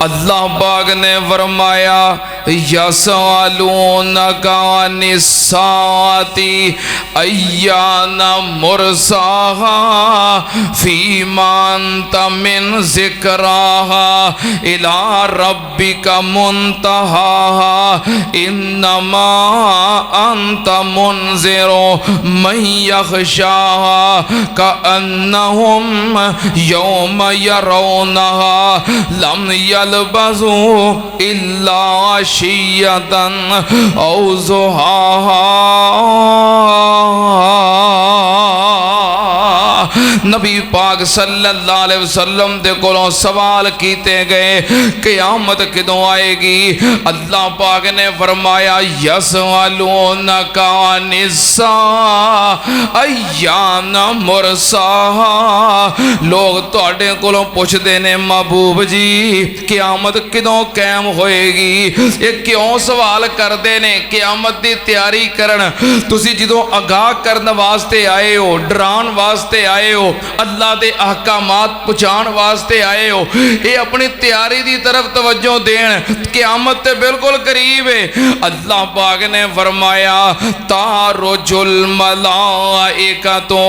अल्लाह पाक ने फरमाया यसअलूनका अनिस्साअति अय्याना मुरसाहा फीमा अंत मिन ज़िक्राहा इला रब्बिका मुंतहाहा इन्नमा अंत मुनज़िरु मन यख़शाहा कअन्नहुम यौम यरौनहा लम यल्बसू इल्ला अशिय्यतन औ ज़ुहाहा। नबी पाक सल्लल्लाहु अलैहि वसल्लम दे कोलों सवाल कीते गए क़यामत किदों आएगी। अल्लाह पाक ने फरमाया यसअलूनका अनिस्साअ अय्याना मुरसाहा। लोग तुहाडे कोलों पुछदे ने महबूब जी क़यामत किदों कायम होएगी। ये क्यों सवाल करते ने? क़यामत की तैयारी करन तुसी जदों आगाह करन वास्ते आए हो, डरान वास्ते आए हो, अल्लाह के अहकामात पहुँचाण वास्ते आए हो, ये अपनी तैयारी की तरफ तवज्जो देन। क़यामत ते बिल्कुल करीब है। अल्लाह पाक ने फरमाया तारुजुल मलाइकतु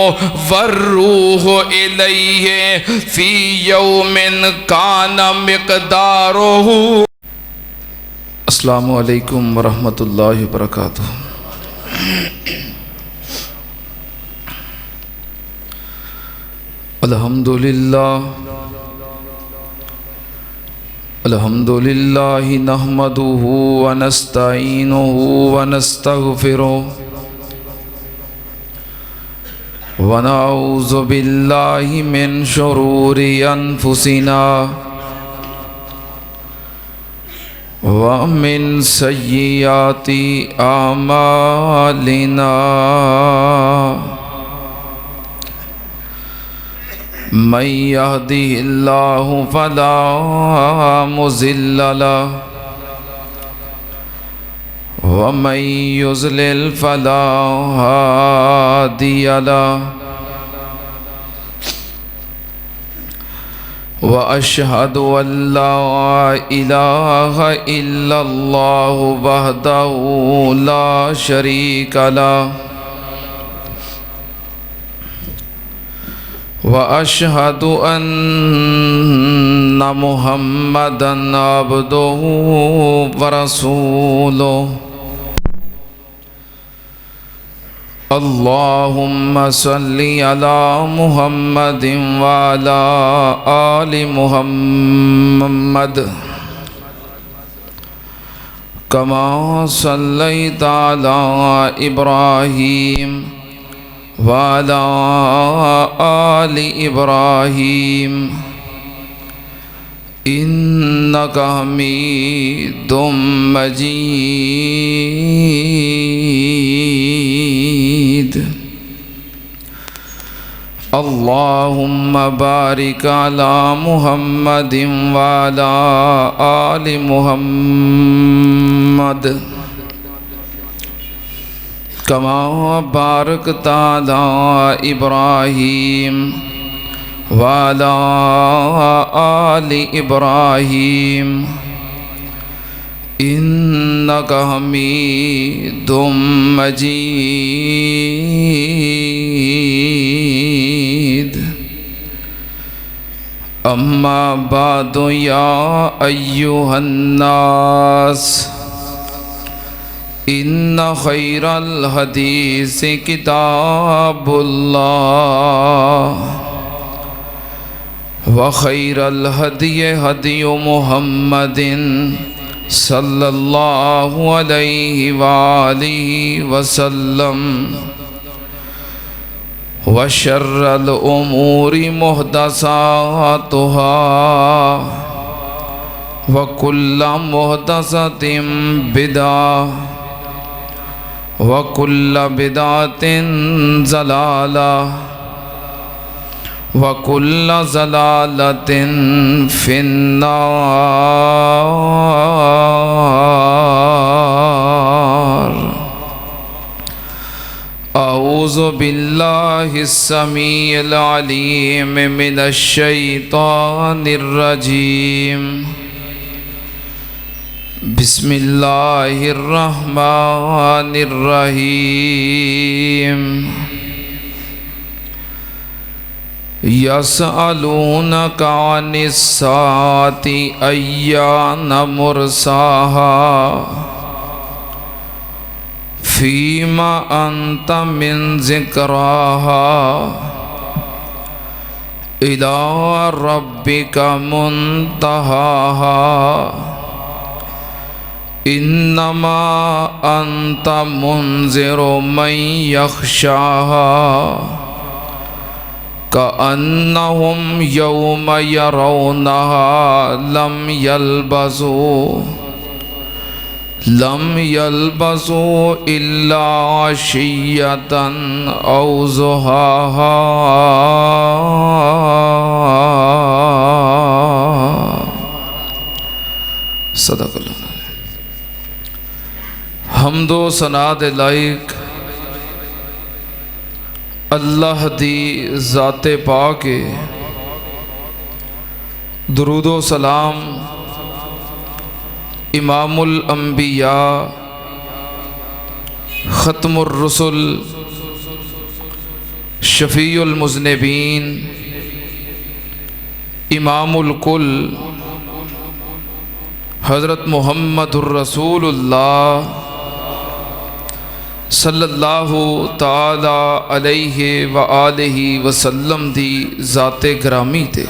वर्रूहु इलैहि फी यौमिन काना मिक़दारुहु। अस्सलामु अलैकुम वरहमतुल्लाहि वबरकातुहू। अल्हम्दुलिल्लाह नहमदुहु व नस्तईनुहु व नस्तगफिरुहु व नऊज़ु बिल्लाहि मिन शुरूरि अनफुसिना व मिन सय्यिआति आमालिना। मन यहदिहिल्लाहु फला मुज़िल्ल लहु व मन युज़लिल फला हादिय लहु। व अशहदु अल्ला इलाहा इल्लल्लाहु वहदहु ला शरीक लहु व अशहदु अन्ना मुहम्मदन अब्दुहु व रसूलुहु। अल्लाहुम्मा सल्लि अला मुहम्मदिन व अला आलि मुहम्मद कमा सल्लैता अला इब्राहीम व अला आलि इब्राहीम इन्नका हमीदुम मजीद। अल्लाहुम्मा बारिक अला मुहम्मदिन व अला आलि मुहम्मद कमा बारकता अला इब्राहीम व अला आलि इब्राहीम इन्नका हमीदुम मजीद। अम्मा बादु या अय्युहन्नास इन्ना खैरल हदीस किताबुल्लाह व खैरल हदी हदी मुहम्मदिन सल्लल्लाहु अलैहि वालिहि वसल्लम व शर्रल उमूरि मुहदसातुहा व कुल्ला मुहदसतिन बिदअह व कुल्ला बिदअतिन ज़लालह व कुल्ला ज़लालतिन फिन्नार। अऊज़ु बिल्लाहिस समीइल अलीम मिनश शैतानिर रजीम। बिस्मिल्लाहिर्रहमानिर्रहीम। यसअलूनका अनिस्साति अय्यान मुरसाहा फीमा अंत मिन ज़िक्राहा इला रब्बिका मुंतहाहा इन्नमा अंत मुंज़िरु मन यख्शाहा कअन्नहुम यौम यरौनहा लम यल्बसू इल्ला अशिय्यतन औ ज़ुहाहा। सदक़ल्लाह। हमदो सना दे लायक अल्लाह दी ज़ाते पाक है। दुरूदो सलाम इमामुल अंबिया ख़त्मुर रसूल शफ़ीउल मुज़निबीन इमामुल कुल हज़रत मुहम्मदुर रसूलुल्लाह सल्लल्लाहु ताला अलैहि व आलिहि वसल्लम दी ज़ाते ग्रामी थे।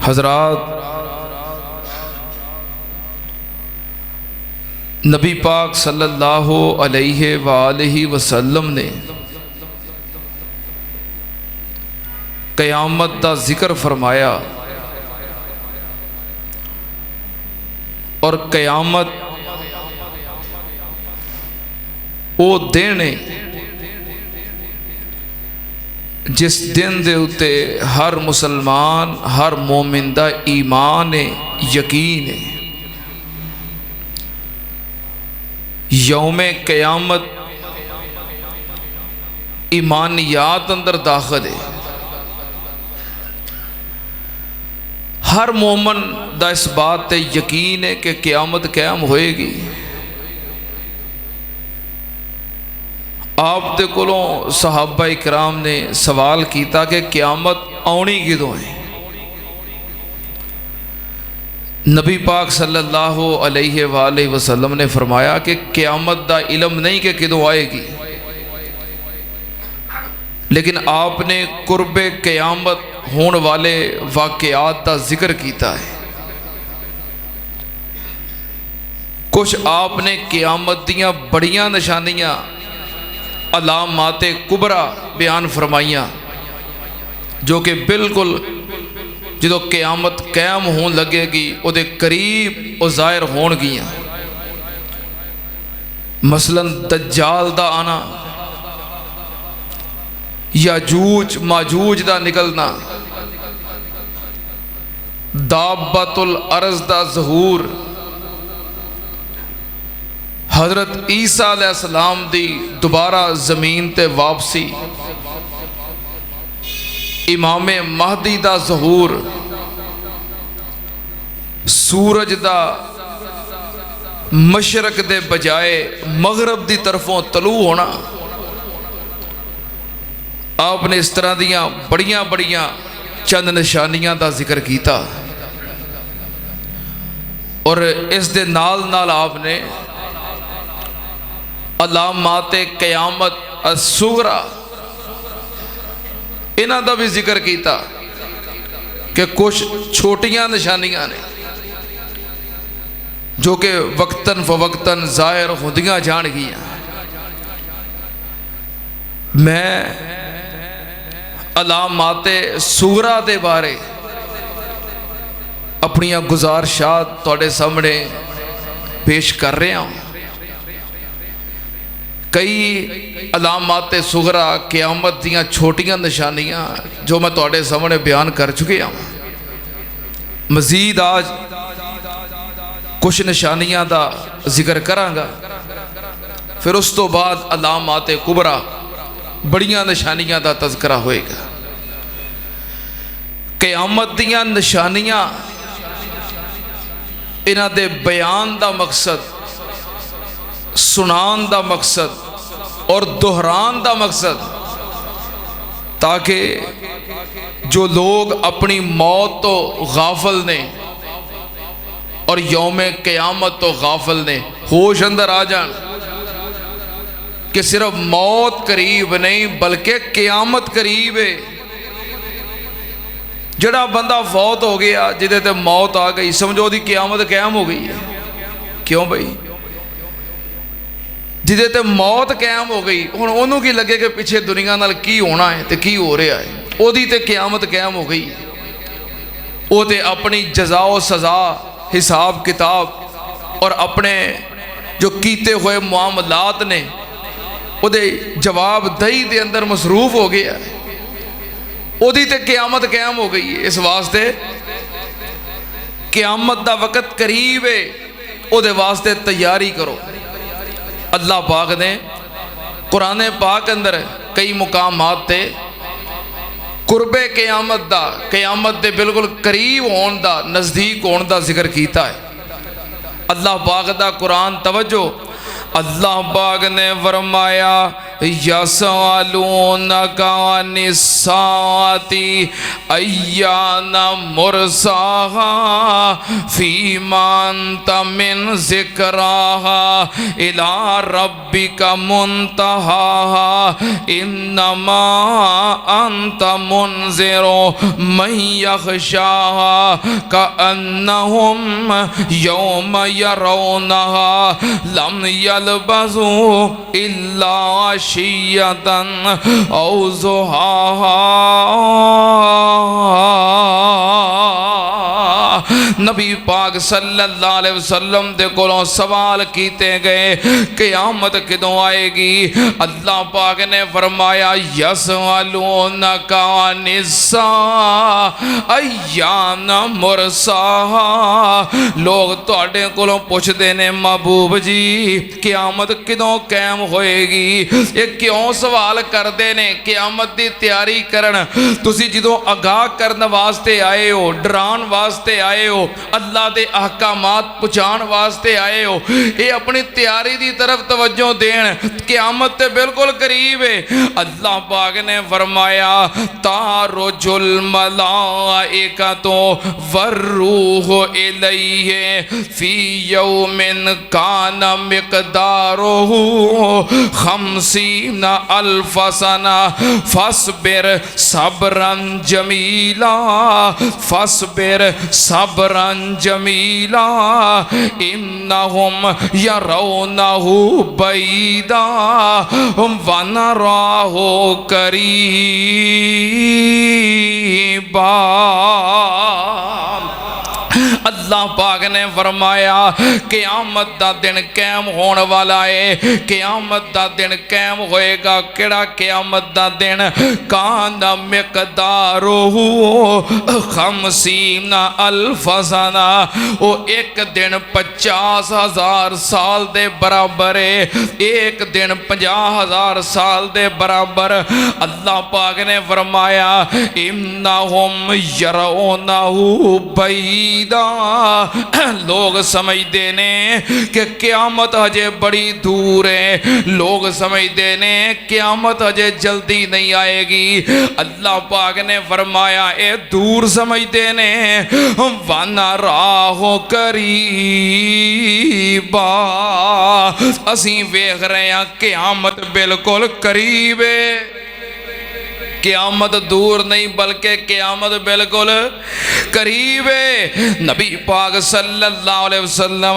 हज़रात, नबी पाक सल्लल्लाहु अलैहि व आलिहि वसल्लम ने क़यामत दा ज़िक्र फरमाया और क़यामत वो दिन है जिस दिन दे उत्ते हर मुसलमान हर मोमिन दा ईमान है, यकीन है। यौमे क़यामत ईमानियात अंदर दाखिल है। हर मोमन दा इस बात ते यकीन है कि क़यामत क़याम होएगी। आप दे कोलों सहाबा इकराम ने सवाल किया कि क़यामत आनी किदों है। नबी पाक सल्लल्लाहु अलैहि वसल्लम ने फरमाया कि क़यामत दा इल्म नहीं कि किदों आएगी, लेकिन आपने कुर्बे क़यामत होने वाले वाक़यात का जिक्र किया है। कुछ आपने क़यामत दियाँ बड़ियां निशानियाँ अलामाते कुबरा बयान फरमाइया जो कि बिल्कुल जो क़यामत क़याम होन लगेगी उहदे करीब वो ज़ाहिर होणगियां। मसलन दज्जाल दा आना, याजूज माजूज दा निकलना, दाब्बतुल अर्ज़ दा ज़हूर, हज़रत ईसा अलैहिस्सलाम दी दोबारा ज़मीन ते वापसी, इमाम महदी दा ज़हूर, सूरज दा मशरक दे बजाए मगरब दी तरफों तलू होना। आपने इस तरह दियाँ बड़ियां बड़ियां चंद निशानियां दा जिक्र किया और इस दे नाल नाल आपने अलामाते क़यामत असुगरा इन्हां दा भी जिक्र किया कि कुछ छोटियां निशानियां ने जो कि वक्तन फवक्तन ज़ाहिर होंदियां जाणगियां। मैं अलामाते सुगरा दे बारे अपनियां गुजारिशात तुहाडे सामने पेश कर रहा हूँ। कई अलामाते सुगरा क़यामत दियाँ छोटियां निशानियां जो मैं तुहाडे सामने बयान कर चुकिया हूँ। मजीद आज कुछ निशानियां दा जिक्र करांगा, फिर उस तो बाद अलामाते कुबरा बड़ियां निशानियां दा तज़किरा होएगा। क़यामत दियां निशानियां इन्हां दे बयान दा मकसद, सुनान दा मकसद और दोहरान दा मकसद, ताकि जो लोग अपनी मौत तो गाफिल ने और यौम क़यामत तो गाफिल ने, होश अंदर आ जान कि सिर्फ मौत करीब नहीं बल्कि क़यामत करीब है। जड़ा बंदा फौत हो गया, जिदे ते मौत आ गई, समझो दी क़यामत कायम हो गई है। क्यों भाई? जिदे ते मौत कायम हो गई, हुण ओनू की लगे कि पिछे दुनिया नाल की होना है ते की हो रहा है, ओदी ते क़यामत कायम हो गई। वो ते अपनी जज़ा सज़ा, हिसाब किताब और अपने जो कीते हुए मामलात ने उहदे जवाब दही दे अंदर मसरूफ हो गया, ओदी ते क़यामत कायम हो गई है। इस वास्ते क़यामत दा वक़्त करीब है, ओदे वास्ते तैयारी करो। अल्लाह पाक ने कुरान पाक अंदर कई मुकामात ते कुर्बे क़यामत दा, क़यामत दे बिल्कुल करीब होने दा, नज़दीक होने दा जिक्र किया है। अल्लाह पाक दा कुरान, तवज्जो, अल्लाह पाक ने फरमाया यसअलूनका अनिस्साअति अय्याना मुरसाहा फीमा अंता मिन ज़िक्राहा इला रब्बिका मुंतहाहा इन्नमा अंता मुनज़िरु मन यख़शाहा कअन्नहुम यौम यरौनहा लम यल्बसू इल्ला अशियतन औ ज़ुहाहा। नबी पाक सल्लल्लाहु अलैहि वसल्लम दे कोलों सवाल कीते गए क़यामत किदों आएगी? अल्लाह पाक ने फरमाया यसअलूनका अनिस्सा अय्याना मुरसाहा। लोग तुहाडे कोलों पुछदे ने महबूब जी क़यामत किदों कायम होएगी? ये क्यों सवाल करते ने? क़यामत की तैयारी करन तुसी जदों आगाह करन वास्ते आए हो, डरान वास्ते आए हो, अल्लाह के अहकामात पहुँचाने वास्ते आए हो, ये अपनी तैयारी की तरफ तवज्जो देन। क़यामत ते बिल्कुल करीब है। अल्लाह पाक ने फरमाया तारुजुल मलाइकतु वर्रूहु इलैहि फी यौमिन काना मिक़दारुहु खम्सीना अल्फ सना फस्बिर सब्रन जमीला फस्बिर सब्रन जमीला इन्नहुम यरौनहु बैदा वनराहु करीबा। अल्लाह पाक ने फरमाया क़यामत दा दिन कायम होने वाला है। क़यामत दा दिन कायम होएगा। केड़ा क़यामत दा दिन? काना मिक़दारुहु खम्सीना अल्फ सना। वो एक दिन 50,000 साल दे बराबर है। एक दिन 50,000 साल दे बराबर। अल्लाह पाक ने फरमाया इन्नहुम यरौनहु बैदा। लोग समझते ने कि क़यामत हजे बड़ी दूर है। लोग समझते ने क़यामत हजे जल्दी नहीं आएगी। अल्लाह पाक ने फरमाया ए दूर समझते ने, वनराहु करीबा। असीं वेख रहे हैं क़यामत बिल्कुल करीब है। क़यामत दूर नहीं बल्कि क़यामत बिल्कुल करीब है। नबी पाक सल्लल्लाहु अलैहि वसल्लम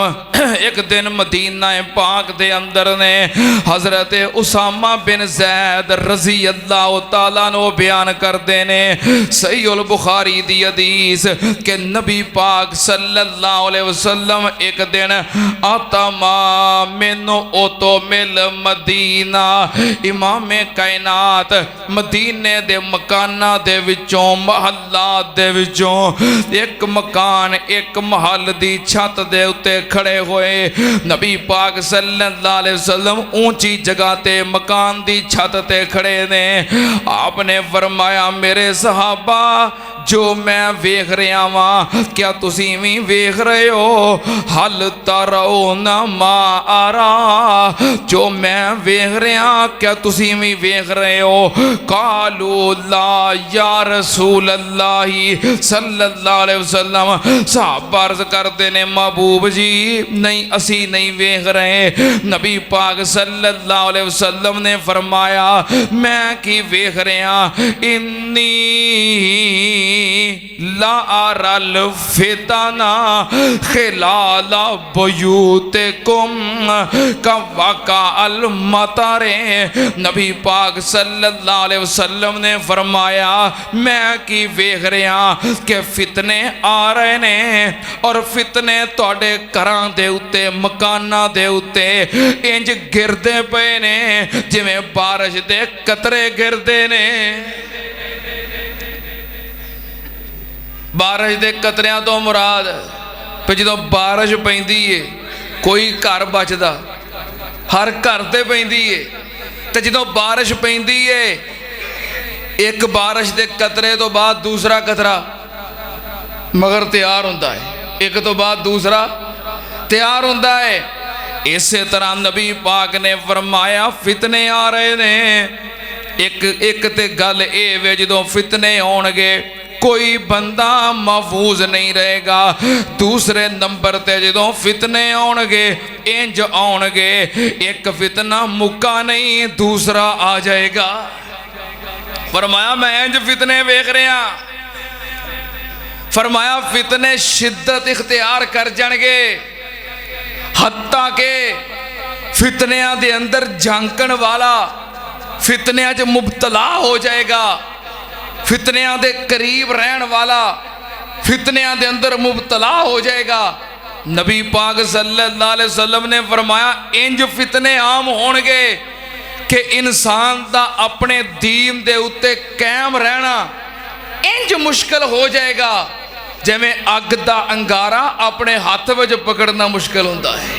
एक दिन मदीना पाक दे अंदर ने हज़रत उसामा बिन ज़ैद रज़ी अल्लाह तआला नो बयान करते ने सहीहुल बुखारी दी हदीस के नबी पाक सल्लल्लाहु अलैहि वसल्लम एक दिन आतमा मिनो ओतो मिल मदीना। इमामे कायनात मदीने दे मकाना दे विचों महल्लात दे विचों एक मकान एक महल दी छत दे उत्ते खड़े हुए। नबी पाक सल्लल्लाहु अलैहि वसल्लम ऊंची जगह ते मकान दी छत ते खड़े ने। आपने फरमाया मेरे सहाबा जो मैं वेख रहा वां क्या तुसी भी वेख रहे हो? हल तारो ना मा आरा, जो मैं वेख रहा क्या तुसी भी वेख रहे हो? कालू ला या रसूल अल्लाह सल्लल्लाहु अलैहि वसल्लम, सहाबा अर्ज करते ने महबूब जी नहीं असी नहीं वेख रहे। नबी पाक सल्लल्लाहु अलैहि वसल्लम ने फरमाया मैं की वेख रहा? इन्नी ला अरल फितना खिलाला बुयूतिकुम का वाका अल मतारे। नबी पाक सल्लल्लाहु अलैहि वसल्लम ने फरमाया मैं की वेख रहा कि फितने आ रहे ने और फितने तुहाडे घरां दे उत्ते मकानां दे उत्ते इंज गिरदे पे ने जिवें बारिश दे कतरे गिरदे ने। बारिश दे कतरियां तो मुराद भी जो बारिश पैंदी है कोई घर बचदा, हर घर ते पैंदी है। तो जो बारिश पैंदी है एक बारिश के कतरे तो बाद दूसरा कतरा मगर तैयार होता है, एक तो बाद दूसरा तैयार होता है। इस तरह नबी पाक ने फरमाया फितने आ रहे ने। एक ते गल ये वे जो फितने आउणगे कोई बंदा महफूज नहीं रहेगा। दूसरे नंबर ते जो फितने आउणगे इंज आउणगे एक फितना मुक्का नहीं दूसरा आ जाएगा। फरमाया मैं इंज फितने वेख रहा। फरमाया फितने शिद्दत इख्तियार कर जाएंगे हत्ता के फितनिया दे अंदर झांकण वाला फितनिया च मुबतला हो जाएगा। फितनिया दे करीब रहन वाला फितनिया दे अंदर मुबतला हो जाएगा। नबी पाक सल्लल्लाहु अलैहि वसल्लम ने फरमाया इंज फितने आम होणगे कि इंसान दा अपने दीन दे उत्ते कायम रहना इंज मुश्किल हो जाएगा जिवें अग दा अंगारा अपने हाथ विच पकड़ना मुश्किल होंदा है।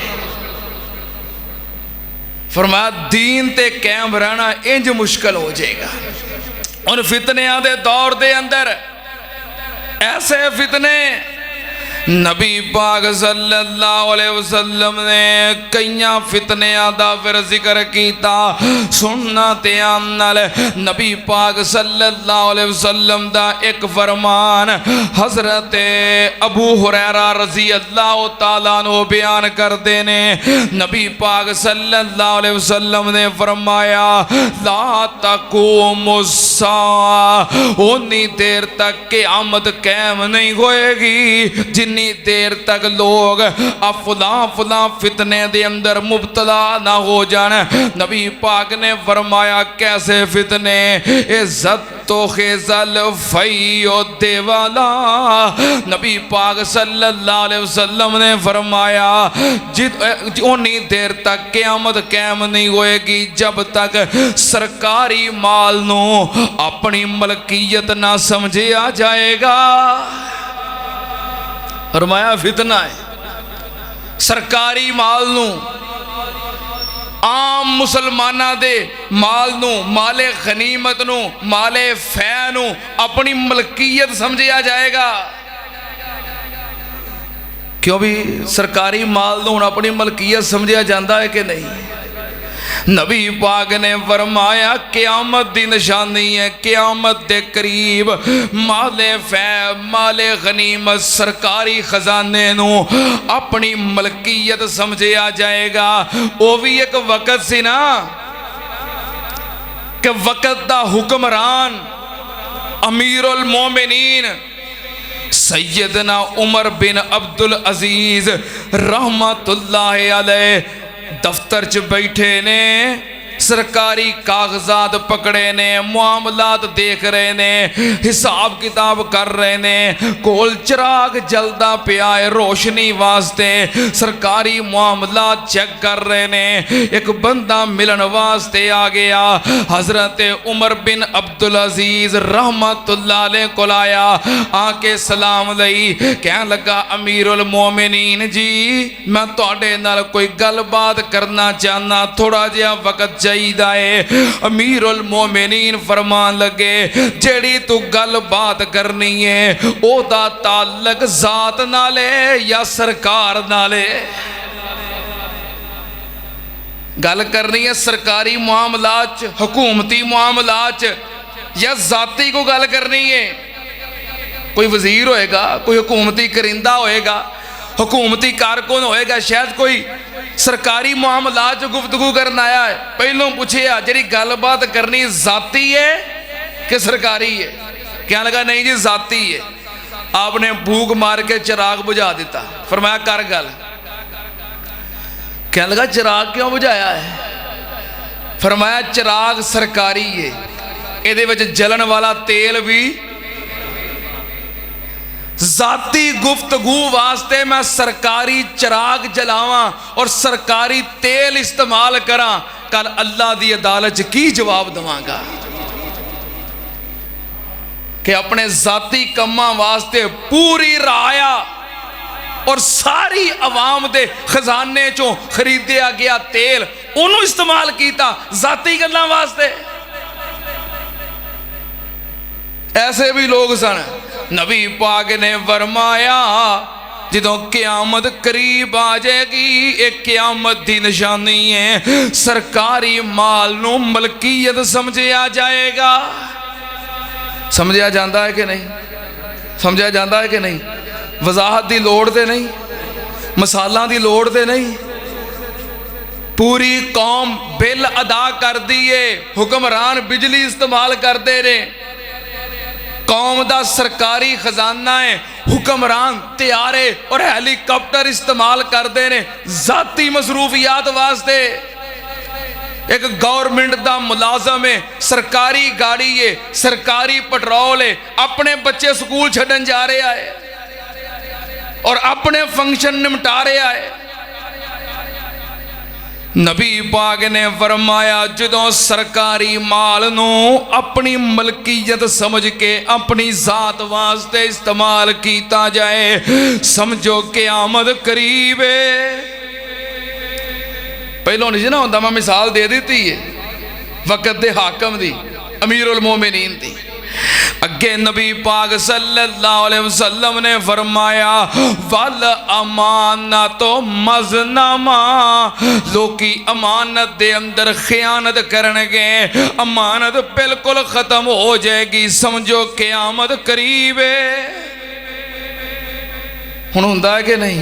फरमाया दीन ते कायम रहना इंज मुश्किल हो जाएगा। उन फितनिया दे दौर दे अंदर ऐसे फितने नबी पाक सल्लल्लाहु अलैहि वसल्लम ने कई फितनिया दा फिर जिक्र किया। सुनना ध्यान नाल नबी पाक सल्लल्लाहु अलैहि वसल्लम दा एक फरमान हजरत अबू हुरैरा रजी अल्लाह तआला अन्हु बयान करते ने। नबी पाक सल्लल्लाहु अलैहि वसल्लम ने फरमाया ला तक़ूमुस्सा, उन्नी देर तक क़यामत कायम नहीं होएगी जिन्नी देर तक लोग फुला फुला फितने दे अंदर मुबतला ना हो जान। नबी पाक ने फरमाया कैसे फितने? इज्जत तो खिजल फैयो देवाला। नबी पाक सल्लल्लाहु अलैहि वसल्लम ने फरमाया उन्नी देर तक क़यामत कायम नहीं होएगी जब तक सरकारी माल नू अपनी मलकीयत ना समझिया जाएगा। फरमाया फितना है सरकारी माल नू आम मुसलमाना दे माल नू माले गनीमत नू माले फै नू अपनी मलकीयत समझिया जाएगा। क्यों भी सरकारी माल नू अपनी मलकीयत समझिया जाता है कि नहीं? नबी पाक ने फरमाया क़यामत दी निशानी है क़यामत दे करीब माले फै माले गनीमत सरकारी खजाने नू अपनी मलकीयत समझिया जाएगा। वो भी एक वक़्त सी ना कि वक़्त दा हुक्मरान अमीरुल मोमिनीन सैयदना उमर बिन अब्दुल अजीज रहमतुल्लाहि अलैह दफ्तर च बैठे ने सरकारी कागजात पकड़े ने मामलात देख रहे ने हिसाब किताब कर रहे ने कोल चिराग जलदा पिया है रोशनी वास्ते सरकारी मामलात चेक कर रहे ने। एक बंदा मिलन वास्ते आ गया हजरत उमर बिन अब्दुल अजीज रहमतुल्लाह अलैह को आया आके सलाम लई कह लगा अमीरुल मोमिनीन जी मैं तुहाडे नाल कोई गलबात करना चाहना थोड़ा जिहा वक्त चाहिदा है। अमीरुल मोमिनीन फरमान लगे जेड़ी तू गल बात करनी है ओदा ताल्लुक जात नाल है या सरकार नाल है। गल करनी है सरकारी मामलात च, हुकूमती मामलात च, या जाती को गल करनी है। कोई वजीर होएगा, कोई हुकूमती करिंदा होएगा, हुकूमती कारकुन होएगा, शायद कोई सरकारी मामलात च गुफ्तगू करन आया है। पहलों पूछिया जी गलबात करनी जाती है कि सरकारी है? क्या लगा नहीं जी जाती है। आपने भूख मार के चिराग बुझा दिता, फरमाया कर गल। क्या लगा चिराग क्यों बुझाया है? फरमाया चिराग सरकारी है, ਇਹਦੇ ਵਿੱਚ जलन वाला तेल भी जाती गुफ्तगू वास्ते मैं सरकारी चिराग जलावां और सरकारी तेल इस्तेमाल करा, कल अल्लाह दी अदालत की जवाब दवांगा कि अपने जाती कम्मां वास्ते पूरी राया और सारी अवाम दे खजाने चों खरीदिया गया तेल उन्होंने इस्तेमाल किया जाती गल्लां वास्ते। ऐसे भी लोग सन। नबी पाक ने फरमाया जदों क़यामत करीब आ जाएगी, एक क़यामत दी निशानी है, सरकारी माल नू मलकीयत समझिया जाएगा। समझिया जाता है कि नहीं? समझिया जाता है कि नहीं? वजाहत दी लोड़ ते नहीं, मसाला दी लोड़ ते नहीं। पूरी कौम बिल अदा कर दिए, हुक्मरान बिजली इस्तेमाल करते रहे, कौम दा सरकारी खजाना है, हुक्मरान त्यारे और हैलीकॉप्टर इस्तेमाल करते हैं जाती मसरूफियात वास्ते। एक गवर्नमेंट दा मुलाजम है, सरकारी गाड़ी है, सरकारी पेट्रोल है, अपने बच्चे स्कूल छड्डन जा रहा है और अपने फंक्शन निपटा रहा है। नबी पाक ने फरमाया जदों सरकारी माल नू अपनी मलकीयत समझ के अपनी जात वास्ते इस्तेमाल किया जाए, समझो क़यामत करीब है। पहलों नहीं ना होंदा, मैं मिसाल दे दी है वक़्त दे हाकम दी, अमीरुल मोमिनीन दी। अगे नबी पाक सल्लल्लाहु अलैहि वसल्लम ने फरमाया वल अमानत मज़नमा, लोकी अमानत दे अंदर खयानत करनगे, अमानत बिल्कुल खत्म हो जाएगी, समझो क़यामत करीब है। हुण हुंदा है कि नहीं?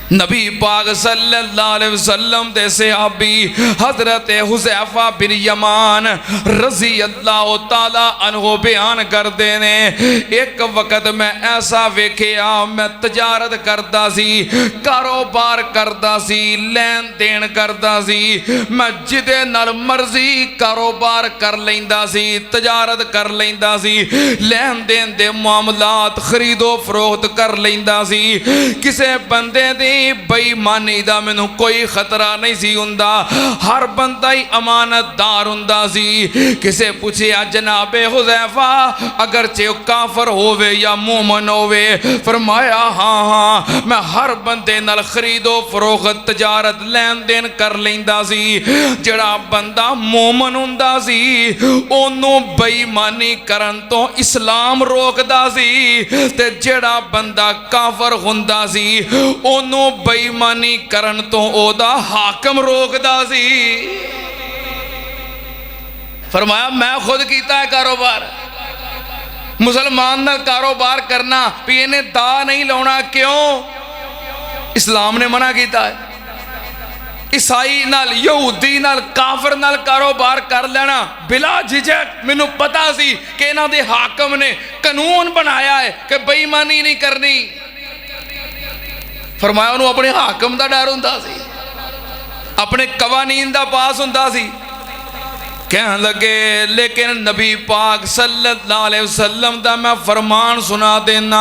नबी पाक सल्लल्लाहु अलैहि वसल्लम दे सहाबी हजरत हुज़ैफा बिन यमान रज़ी अल्लाह तआला अन्हु बयान करते ने, एक वक्त मैं ऐसा वेखिया, मैं तजारत करता सी, कारोबार करता सी, लैन देन करता सी, मैं जिदे नाल मर्जी कारोबार कर लैंदा सी, तजारत कर लैंदा सी, लैन देन दे मामलात खरीदो फरोख्त कर लैंदा सी। किसे बंदे दी बेईमानी दा मैनू कोई खतरा नहीं सी हुंदा, हर बंदा ही अमानतदार हुंदा सी। किसे पूछिया जनाबे हुज़ैफा अगर चे काफर होवे या मोमन होवे, फरमाया हाँ हाँ मैं हर बंदे नाल खरीदो फरोख्त तजारत लैन देन कर लैंदा सी। जड़ा बंदा मोमन हुंदा सी ओनू बेईमानी करन तो इस्लाम रोकदा सी, ते जड़ा बंदा काफर हुंदा सी ओनू बेईमानी करन तो ओदा हाकम रोकदा सी। फरमाया मैं खुद कीता है कारोबार, मुसलमान नाल कारोबार करना भी इन्हें दा नहीं लाना, क्यों? इस्लाम ने मना किया है। ईसाई नाल, यहूदी नाल, काफर नाल कारोबार कर लेना बिला झिझक, मैनू पता सी कि इन्हां दे हाकम ने कानून बनाया है कि बेईमानी नहीं करनी। फरमाया उन्होंने अपने हाकम का डर हुंदा सी, अपने कवानीन का पास हुंदा सी। कहन लगे लेकिन नबी पाक सल्लल्लाहु अलैहि वसल्लम दा मैं फरमान सुना देना।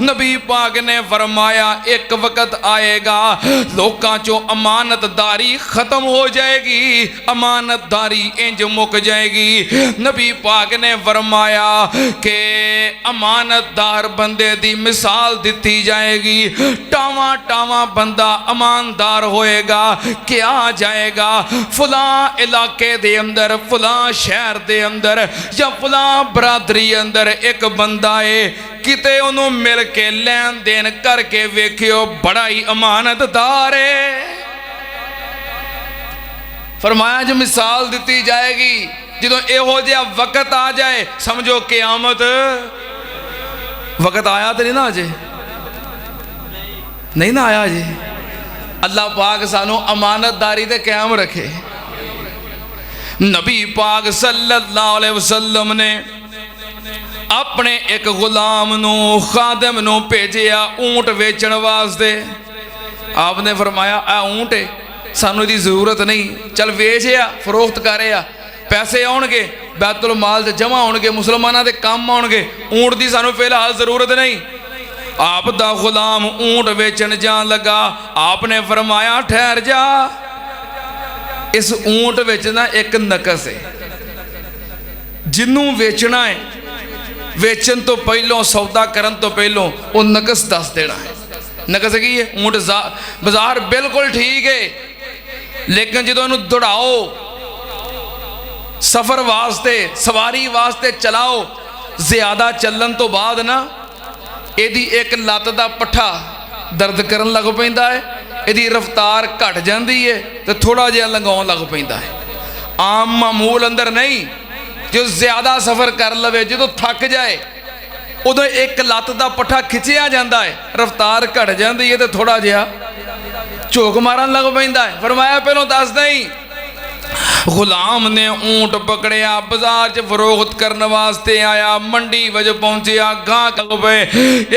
नबी पाक ने फरमाया एक वक्त आएगा लोकां चों अमानतदारी खत्म हो जाएगी, अमानतदारी इंज मुक जाएगी। नबी पाक ने फरमाया कि अमानतदार बंदे दी मिसाल दिती जाएगी। टावा टावा बंदा ईमानदार होएगा, क्या जाएगा फलां इलाके दे अंदर, फलां शहर दे अंदर या फलां बरादरी अंदर एक बंदा है, किते उन्हों मिल के लैन देन करके वेखियो बड़ा ही अमानतदार है। फरमाया जो मिसाल दी जाएगी जो इहो जिहा वक्त आ जाए समझो क़यामत। वक्त आया तो नहीं ना अजे, नहीं ना आया अजे। अल्लाह पाक सानू अमानतदारी ते कायम रखे। नबी पाक सल्लल्लाहु अलैहि वसल्लम ने अपने एक गुलाम नू खादिम नू भेजिया ऊंट वेचण वास्ते। आपने फरमाया आ ऊंट है, सानू दी जरूरत नहीं, चल वेच आ फरोख्त कर आ, पैसे आउणगे बैतुल माल च जमा होणगे, मुसलमानां दे काम आउणगे, ऊंट दी सानू फिलहाल जरूरत नहीं। आप दा गुलाम ऊंट वेचण जान लगा। आपने फरमाया ठहर जा, इस ऊंट विच ना एक नकस है, जिन्नू वेचना है वेचन तो पहलों सौदा करन तो पहलों वो नकस दस देना है। नकस की है? ऊंट बाजार बिल्कुल ठीक है, लेकिन जो इन्हू दौड़ाओ सफर वास्ते सवारी वास्ते चलाओ, ज्यादा चलन तो बाद ना यदी एक लत्त दा पट्ठा दर्द करन लग पैंदा है, यदी रफ्तार घट जाती है तो थोड़ा जिहा लंघाउण लग पैंदा है। आम मामूल अंदर नहीं, जो ज्यादा सफ़र कर लवे जो थक जाए उदों एक लत्त दा पट्ठा खिंचिया जाता है, रफ्तार घट जाती है तो थोड़ा जिहा झोक मारन लग पैंदा है। फरमाया पहलों दस नहीं। गुलाम ने ऊंट पकड़िया, बाजार च फरोख्त करने वास्ते आया, मंडी वज पहुंचिया, गाहक पे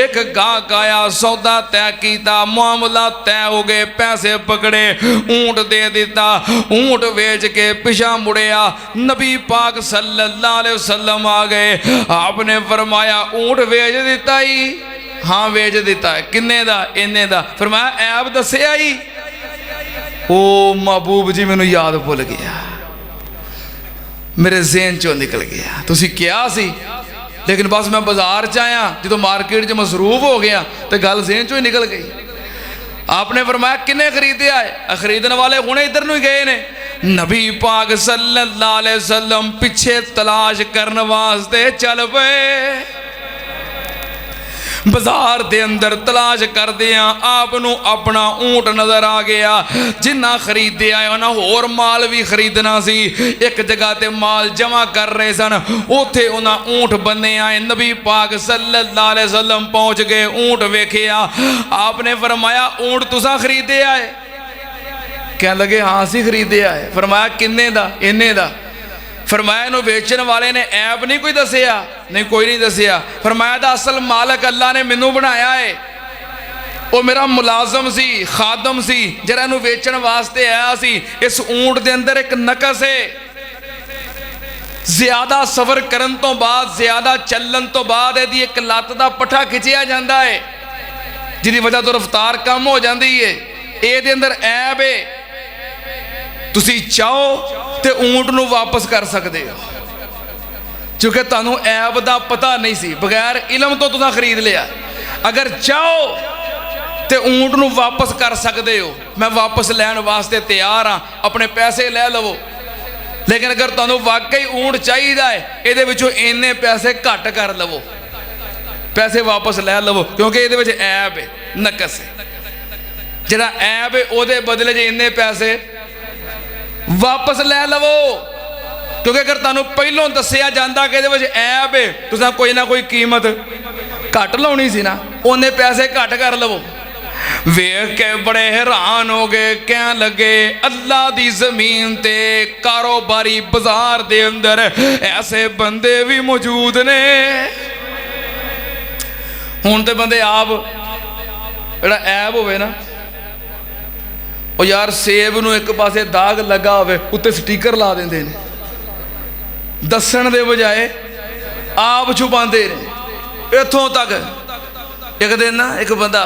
एक गाहक आया, सौदा तय किया, मामला तय हो गए, पैसे पकड़े, ऊंट दे दिता, ऊंट वेच के पिछा मुड़िया, नबी पाक सल्लल्लाहु अलैहि वसल्लम आ गए। आपने फरमाया ऊंट वेच दिता ही? हाँ वेच दिता है। किन्ने दा? इन्ने दा। फरमाया ऐब दस्सिया ही? ओ महबूब जी मैनू याद भुल गया, मेरे ज़हन चो निकल गया, तुसी क्या सी, लेकिन बस मैं बाजार च आया, जो मार्केट च मसरूफ हो गया तो गल ज़हन चो ही निकल गई। आपने फरमाया किन्ने खरीदया है? खरीदने वाले हुणे इधर नूं ही गए ने। नबी पाक सल्लल्लाहु अलैहि वसल्लम पिछे तलाश करने वास्ते चल पे। बाजार दे अंदर तलाश करदिया आपनू अपना ऊंट नजर आ गया। जिन्ना खरीदया उन्हें होर माल भी खरीदना सी, एक जगह ते माल जमा कर रहे सन, उथे उन्हें ऊंट बने आए। नबी पाक सल्लल्लाहु अलैहि वसल्लम पहुंच गए, ऊंट वेखिया। आपने फरमाया ऊंट तुसा खरीदया है? कह लगे हाँ असी खरीदया है। फरमाया किन्ने दा? इन्ने दा। फरमाया इन्हू वेचन वाले ने ऐब नहीं कोई दसिया? नहीं कोई नहीं दसिया। फरमाया दा असल मालक अल्लाह ने मैनू बनाया है, वो मेरा मुलाजम सी, खादम सी, जरा इन्हू वेचन वास्ते आया सी। इस ऊंट दे अंदर एक नकस है, ज्यादा सफर करन तो बाद, ज्यादा चलन तो बाद यदि एक लत्त दा पट्ठा खिंचिया जाता है, जिसकी वजह तो रफ्तार कम हो जाती है। ये अंदर ऐब है, तुसी चाहो तो ऊंट नू वापस कर सकते हो, क्योंकि तुहानू ऐब दा पता नहीं सी, बगैर इलम तो तुसा खरीद लिया। अगर चाहो तो ऊंट नू वापस कर सकते हो, मैं वापस लैन वास्ते तैयार हाँ, अपने पैसे ले लवो। लेकिन अगर तुहानू वाकई ऊंट चाहिए है, ये विचों इन्ने पैसे घट कर लवो, पैसे वापस ले लवो, क्योंकि ये ऐब है, नकस है। जिहड़ा ऐब है उहदे बदले जे इन्ने पैसे वापस ले लवो, क्योंकि अगर तुहानू पहलों दसिया जाता कि ये ऐब है, तुसां कोई ना कोई कीमत घट लाउणी सी ना, उन्ने पैसे घट कर लवो। वेख के बड़े हैरान हो गए, कह लगे अल्लाह दी जमीन ते कारोबारी बाजार दे अंदर ऐसे बंदे भी मौजूद ने। हुण ते बंदे आप जिहड़ा ऐब होवे ना, ओ यार सेब नूं एक पासे दाग लगा होवे उत्ते स्टीकर ला देंदे ने, दस्सण दे बजाए आप छुपाते ने। इत्थों तक एक दिन ना एक बंदा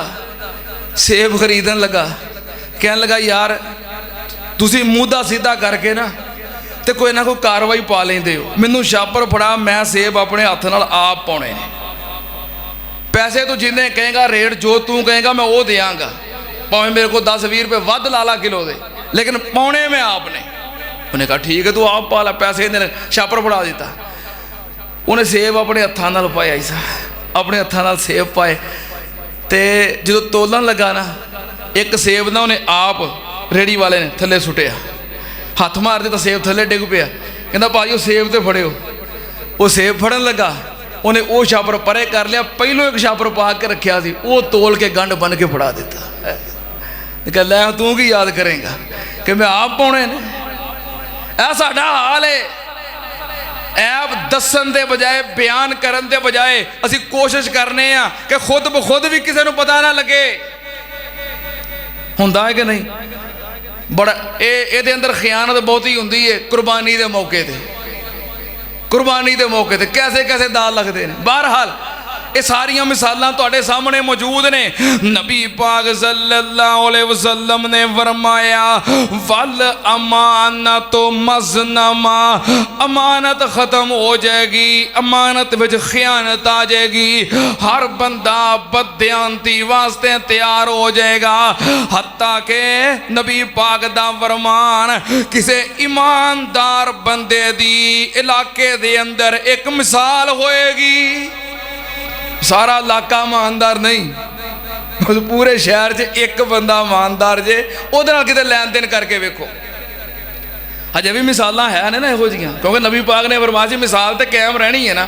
सेब खरीदन लगा, कहन लगा यार तुसी मूधा सीधा करके ना तो कोई ना कोई कार्रवाई पा लेंदे हो, मैनू छापर फड़ा, मैं सेब अपने हथ नाल आप पाने ने। पैसे तू जिन्हें कहेगा, रेट जो तू कहेगा मैं वो देंगा, भावें मेरे को 10-20 रुपये वध ला ला किलो दे, लेकिन पाने में आपने। उन्हें कहा ठीक है तू आप पा ला, पैसे ने छापर फड़ा दिता। उन्हें सेब अपने हथां नाल पाया, ऐसा अपने हथां नाल सेब पाए, तो जो तोलन लगा ना एक सेब ना उन्हें आप रेड़ी वाले ने थले सुटिया, हथ मार दिता, सेब थले डिग पिया। कहता भाई वो सेब तो फड़ियो। वो सेब फड़न लगा, उन्हें वो छापर परे कर लिया, पहलों एक छापर पा के रखा सी वो तोल के गंढ बन के फड़ा दिता। कह लै तू की याद करेंगा कि मैं आप पाने ने। ऐ साडा हाल है, ऐप दसन के बजाय बयान करन के बजाय असी कोशिश करने कि खुद ब खुद भी किसी को पता ना लगे। हुंदा है कि नहीं? बड़ा ये अंदर खियानत बहुत ही होंदी है। कुर्बानी के मौके ते, कुर्बानी के मौके ते कैसे कैसे दाल लगते हैं। बहरहाल ये सारिया मिसालां तुहाडे सामने मौजूद ने। नबी पाक सल्लल्लाहु अलैहि वसल्लम ने फरमाया वल अमानत मज़नमा, अमानत ख़त्म हो जाएगी, अमानत विच खियानत आ जाएगी। हर बंदा बदयांती वास्ते तैयार हो जाएगा। हत्ता के नबी पाक दा फरमान किसी ईमानदार बंदे दी इलाके दे अंदर एक मिसाल होएगी। सारा इलाका ईमानदार नहीं, पूरे शहर च एक बंदा ईमानदार जे, उहदे नाल किते लैन देन करके वेखो। अजे भी मिसालां है ना इहो जिहियां, क्योंकि नबी पाक ने फरमाया मिसाल तो कायम रहनी है ना।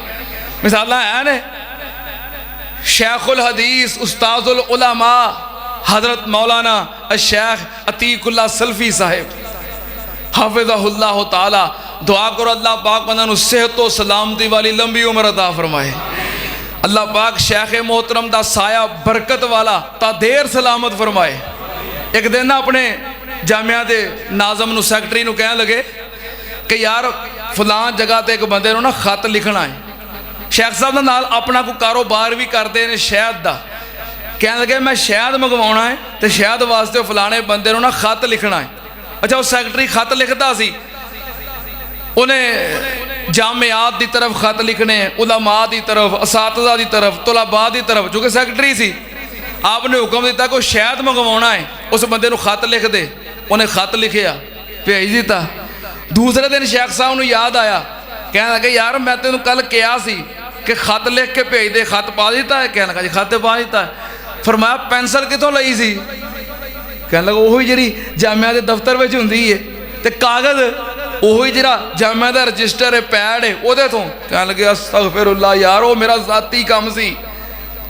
मिसालां है ने। शेखुल हदीस उस्ताजुल उलमा हजरत मौलाना शेख अतीकुल्लाह सल्फी साहिब हाफिज़हुल्लाह ताला, दुआ करो अल्लाह पाक उन्होंने सेहत तो सलामती वाली लंबी उम्र अता फरमाए। अल्लाह पाक शेख मोहतरम दा साया बरकत वाला ता देर सलामत फरमाए। एक दिन ना अपने जामिया के नाजम नू सैकटरी नू कहन लगे कि यार फलां जगह ते एक बंदे नू ना खत लिखना है। शेख साहब दे नाल अपना कोई कारोबार भी करते हैं शहद का। कहन लगे मैं शहद मंगवाना है तो शहद वास्ते फलाने बंदे नू ना खत लिखना है। अच्छा वो सैकटरी खत लिखता सी, उन्हें जामियात की तरफ खत लिखने, उलमा की तरफ, असातिज़ा की तरफ, तुलबा की तरफ, जो कि सैकटरी सी। आपने हुक्म दिता कोई शहद मंगवाना है, उस बंदे को खत लिख दे। उन्हें खत लिखिया भेज दिता। दूसरे दिन शेख साहब को याद आया, कहने लगे यार मैं तेन कल कहा सी कि खत लिख के भेज दे, खत पा दिता है? कहने लगा जी खत पा दिता है। फरमाया पेंसिल कितों लई सी? कहने लगा वही जी जामिया के दफ्तर में होंगी है, तो कागज़ वही जरा जामिया का रजिस्टर है, पैड है, वो तो। कहने लगे अस्तगफिरुल्लाह यार वो मेरा ज़ाती काम सी,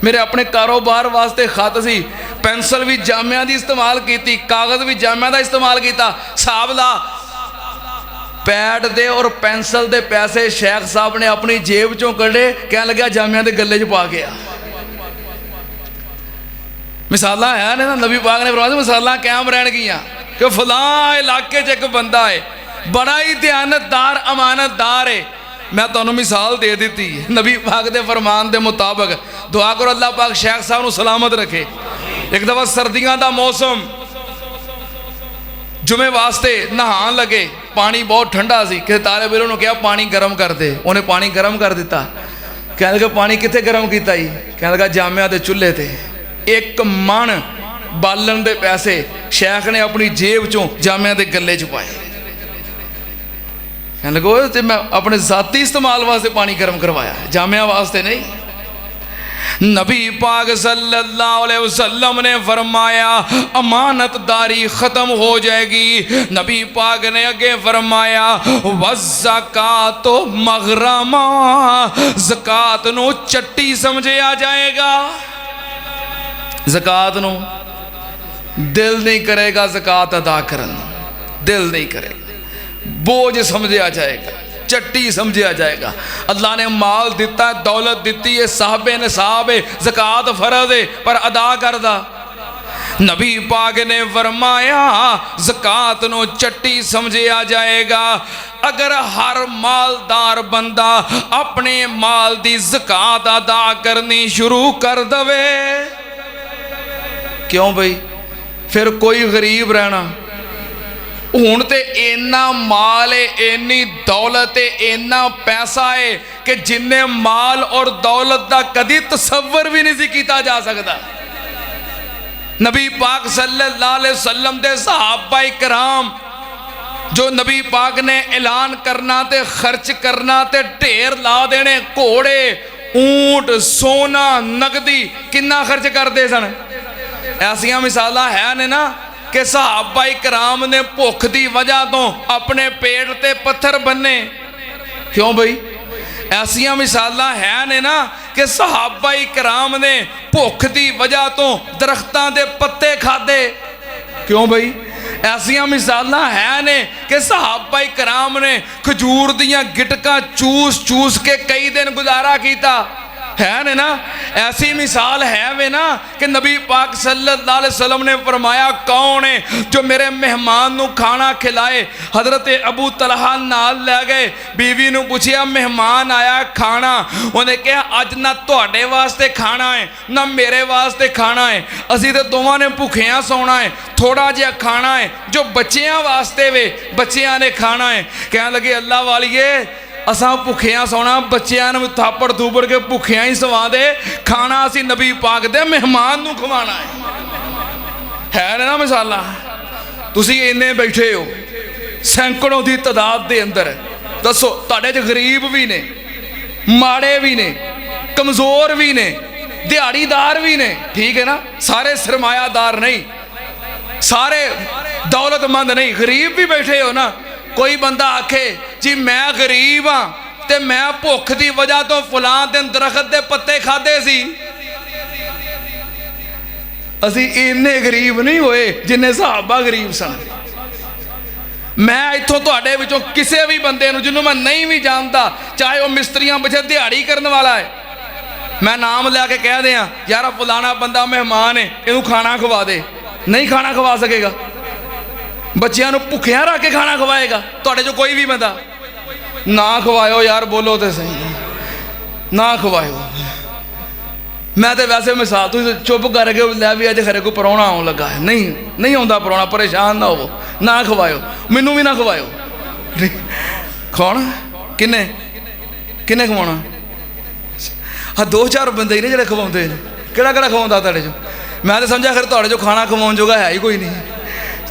मेरे अपने कारोबार वास्ते खत सी। पेंसिल भी जामिया की इस्तेमाल की, कागज़ भी जामिया का इस्तेमाल किया। हिसाब ला पैड दे और पेंसिल दे पैसे शेख साहब ने अपनी जेब चों कढ़े, कह लगे जामिया के गले च पा गया। मिसालां है ना, नबी पाक ने फरमाया मिसालां कायम रहनगियां कि फलां इलाके च एक बंदा है बड़ा ही दयानतदार अमानतदार है। मैं तुहानूं मिसाल दे दी नबी पाक के फरमान के मुताबिक। दुआ करो अल्लाह पाक शेख साहब को सलामत रखे। एक दफ़ा सर्दियों का मौसम, जुमे वास्ते नहान लगे, पानी बहुत ठंडा सी। किसी तालिब इल्म ने कहा पानी गर्म कर दे, उन्हें पानी गर्म कर दिता। कहने लगे पानी कितने गर्म किया जी? कहने लगा जामिया के चूल्हे ते। एक मन बालन के पैसे शेख ने अपनी जेब चों जामिया के गले च पाए। कहने लगे तो मैं अपने ज़ाती इस्तेमाल वास्ते पानी गर्म करवाया, जामिया वास्ते नहीं। नबी पाक सल्लल्लाहु अलैहि वसल्लम ने फरमाया अमानतदारी ख़त्म हो जाएगी। नबी पाक ने आगे फरमाया वज़्ज़कात मग़रमा, ज़कात नू चट्टी समझिया जाएगा। ज़कात नू दिल नहीं करेगा, ज़कात अदा करन दिल नहीं करेगा, बोझ समझिया जाएगा, चट्टी समझिया जाएगा। अल्लाह ने माल दिता है, दौलत दी है, साहबे ने साहब है, ज़कात फर्ज है पर अदा करदा नबी पाक ने फरमाया ज़कात नूं चट्टी समझिया जाएगा। अगर हर मालदार बंदा अपने माल दी ज़कात अदा करनी शुरू कर दवे, क्यों बई फिर कोई गरीब रहना। हुण ते इन्ना माल है, इन्नी दौलत है, इन्ना पैसा है कि जिन्ने माल और दौलत का कदी तसव्वुर भी नहीं किया जा सकता। नबी पाक सल्लल्लाहु अलैहि वसल्लम दे सहाबा इकराम जो नबी पाक ने ऐलान करना ते खर्च करना ते ढेर ला देने, घोड़े ऊंट सोना नगदी किन्ना खर्च करते सन। ऐसिया मिसालां है ने ना कि सहाबा इकराम ने भुख की वजह तो अपने पेट ते पत्थर बन्ने। क्यों बई ऐसिया मिसालां है ने ना कि सहाबा इकराम ने भुख की वजह तो दरख्तां दे पत्ते खाधे। क्यों बई ऐसिया मिसालां है ने कि सहाबा इकराम ने खजूर दियां गिटकां चूस चूस के कई दिन गुजारा किया है ने ना। ऐसी मिसाल है वे ना कि नबी पाक सल्लल्लाहु अलैहि वसल्लम ने फरमाया कौन है जो मेरे मेहमान नू खाना खिलाए। हजरत अबू तलहा नाल लै गए, बीवी नू पूछया मेहमान आया खाना, उन्हें कहा अज ना तुहाडे वास्ते खाना है ना मेरे वास्ते खाना है, असी तो दोवां ने भुखिया सोना है, थोड़ा जिहा खाना है जो बच्चियां वास्ते वे बच्चियां ने खाना है। कह लगे अल्लाह वालिए असा भुखिया सोना, बच्चों थापड़ थूपड़ के भुखिया ही सवा दे, खाना असी नबी पाक दे मेहमान नू खवाना है ना मिसाला। तुसी इन्ने बैठे हो सैकड़ों की तादाद के अंदर, दसो तुहाडे च गरीब भी ने, माड़े भी ने, कमज़ोर भी ने, दिहाड़ीदार भी ने, ठीक है ना। सारे सरमायादार नहीं, सारे दौलतमंद नहीं, गरीब भी बैठे हो ना। कोई बंदा आखे जी मैं गरीब हाँ ते मैं भुख की वजह तो फलां दिन दरख्त के पत्ते खाधे सी, असी इन्ने गरीब नहीं होए जिन्ने सहाबा गरीब सन। मैं इत्थों तुहाडे विचों किसी भी बंदे नूं जिन्हों मैं नहीं भी जानता, चाहे वह मिस्त्रियां पिछे दिहाड़ी करने वाला है, मैं नाम लैके कह दियाँ यार फलाना बंदा मेहमान है इनू खाना खवा दे, नहीं खाना खवा सकेगा। बच्चों भुखिया रख के खाना खवाएगा। तुहाडे जो कोई भी बंदा ना खवायो यार, बोलो तो सही ना खवायो। मैं तो वैसे मिसाल तुम चुप करके लै भी अज खरे कोई परौना आउन लगा है, नहीं नहीं आता परौना, परेशान ना हो, ना खवायो, मैनू भी ना खवायो। खाना किन्ने किन्ने खवाना? हाँ दो चार बंदे ही ने जो खवाते, किहड़ा किहड़ा खवाता तुहाडे चो? मैं तो समझा खैर तुहाडे चो खाना खवाउण जोगा है ही कोई नहीं।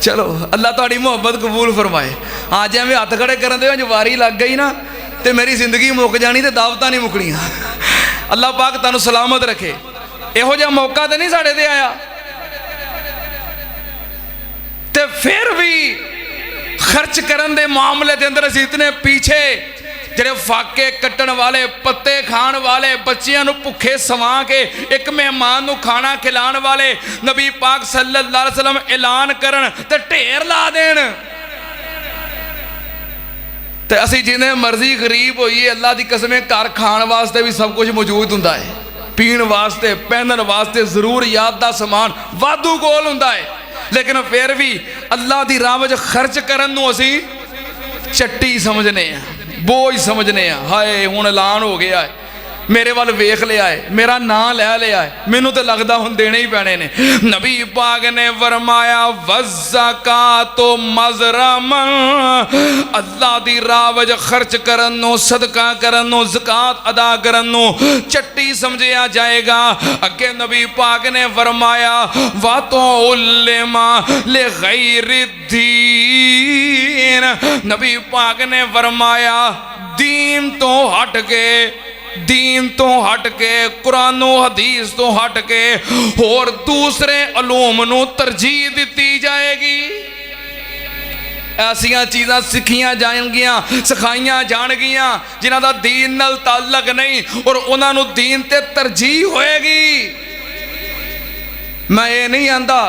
चलो अल्लाह तुहाडी मुहब्बत कबूल फरमाए। हाँ जिवें हथ खड़े करन दे जो वारी लग गई ना तो मेरी जिंदगी मुक जानी तो दावतां नहीं मुकनियां। अल्लाह पाक तुहानूं सलामत रखे। इहो जिहा मौका तो नहीं साडे ते आया, ते फिर भी खर्च करन दे मामले दे अंदर असीं इतने पीछे, ਜਿਹੜੇ फाके कट्टण वाले, पत्ते खाण वाले, बच्चियां नूं भुखे सवा के एक मेहमान नूं खाना खिलाण वाले, नबी पाक सल्लल्लाहु अलैहि वसल्लम ऐलान करन ते ढेर ला देण। ते असीं जिन्ने मर्जी गरीब होइए अल्लाह दी कसम घर खाण वास्ते भी सब कुछ मौजूद हुंदा है, पीण वास्ते पहनण वास्ते ज़रूरियात दा समान वाधू कोल हुंदा है, लेकिन फिर भी अल्लाह दी राह विच खर्च करन नूं असीं चट्टी समझने हैं, बोझ समझने। हाय हुण ऐलान हो गया है, मेरे वाल वेख लिया है, मेरा नाम लै लिया है, मैनू तो लगता हुण देने ही पैने ने। नबी पाक ने फरमाया वज़्ज़कातो मज़रमन, अल्लाह दी राह विच खर्च करन नूं, सदका करन नूं, ज़कात अदा करन नूं चट्टी समझिया जाएगा। अगे नबी पाक ने फरमाया वातो उल्लेमा ले गैरिद्दीन, नबी पाक ने फरमाया दीन तो हट के, दीन तो हट के, कुरानो हदीस तो हट के होर दूसरे अलूम नूं तरजीह दी जाएगी। ऐसिया चीज़ां सिखियां जाएगियां, सिखाइयां जाणगियां जिन्हां दा दीन नाल ताल्लुक नहीं और उन्हां नूं दीन ते तरजीह होएगी। मैं ये नहीं आंदा